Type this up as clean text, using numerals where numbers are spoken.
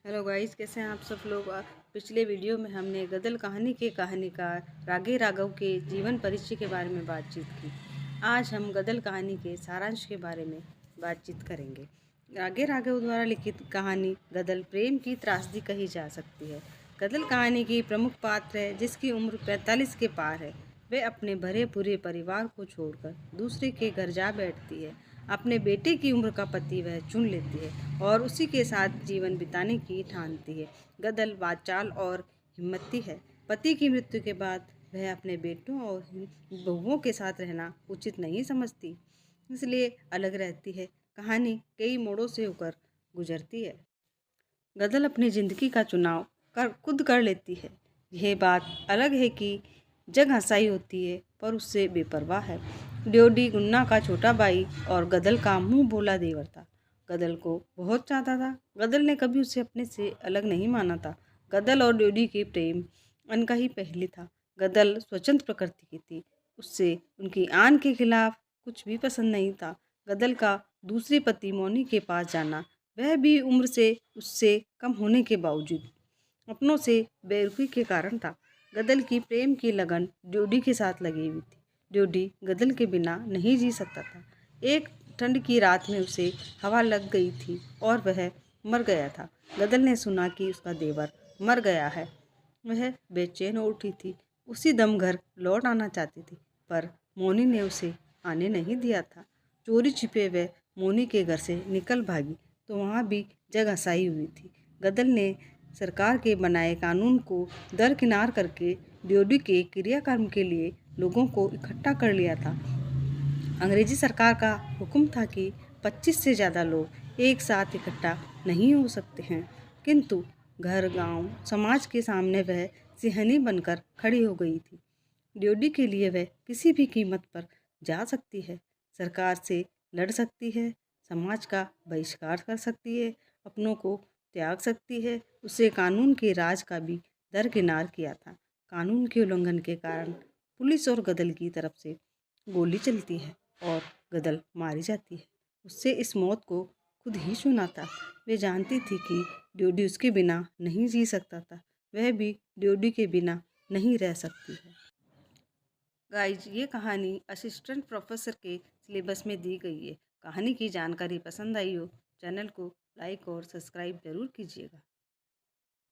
Hello guys, कैसे हैं आप सब लोग। पिछले वीडियो में हमने गदल कहानी के कहानीकार रागे राघव के जीवन परिचय के बारे में बातचीत की। आज हम गदल कहानी के सारांश के बारे में बातचीत करेंगे। रागे राघव द्वारा लिखित कहानी गदल प्रेम की त्रासदी कही जा सकती है। गदल कहानी की प्रमुख पात्र है जिसकी उम्र 45 के पार है। वे अपने भरे पूरे परिवार को छोड़कर दूसरे के घर जा बैठती है। अपने बेटे की उम्र का पति वह चुन लेती है और उसी के साथ जीवन बिताने की ठानती है। गदल वाचाल और हिम्मती है। पति की मृत्यु के बाद वह अपने बेटों और बहुओं के साथ रहना उचित नहीं समझती, इसलिए अलग रहती है। कहानी कई मोड़ों से होकर गुजरती है। गदल अपनी जिंदगी का चुनाव खुद कर लेती है। यह बात अलग है कि जग हंसाई होती है पर उससे बेपरवाह है। ड्योडी गुन्ना का छोटा भाई और गदल का मुंह बोला देवर था। गदल को बहुत चाहता था। गदल ने कभी उसे अपने से अलग नहीं माना था। गदल और ड्योडी के प्रेम अनका ही पहले था। गदल स्वतंत्र प्रकृति की थी। उससे उनकी आन के खिलाफ कुछ भी पसंद नहीं था। गदल का दूसरे पति मौनी के पास जाना, वह भी उम्र से उससे कम होने के बावजूद अपनों से बेरुखी के कारण था। गदल की प्रेम की लगन ड्योडी के साथ लगी हुई थी। ड्योडी गदल के बिना नहीं जी सकता था। एक ठंड की रात में उसे हवा लग गई थी और वह मर गया था। गदल ने सुना कि उसका देवर मर गया है। वह बेचैन हो उठी थी। उसी दम घर लौट आना चाहती थी, पर मोनी ने उसे आने नहीं दिया था। चोरी छिपे वह मोनी के घर से निकल भागी तो वहाँ भी जग हंसाई हुई थी। गदल ने सरकार के बनाए कानून को दरकिनार करके ड्योडी के क्रियाकर्म के लिए लोगों को इकट्ठा कर लिया था। अंग्रेजी सरकार का हुक्म था कि 25 से ज़्यादा लोग एक साथ इकट्ठा नहीं हो सकते हैं, किंतु घर गांव समाज के सामने वह सिंहनी बनकर खड़ी हो गई थी। ड्योडी के लिए वह किसी भी कीमत पर जा सकती है, सरकार से लड़ सकती है, समाज का बहिष्कार कर सकती है, अपनों को त्याग सकती है। उसे कानून के राज का भी दरकिनार किया था। कानून के उल्लंघन के कारण पुलिस और गदल की तरफ से गोली चलती है और गदल मारी जाती है। उससे इस मौत को खुद ही चुना था। वे जानती थी कि ड्योडी उसके बिना नहीं जी सकता था, वह भी ड्योडी के बिना नहीं रह सकती है। गाइज, ये कहानी असिस्टेंट प्रोफेसर के सिलेबस में दी गई है। कहानी की जानकारी पसंद आई हो, चैनल को लाइक और सब्सक्राइब जरूर कीजिएगा।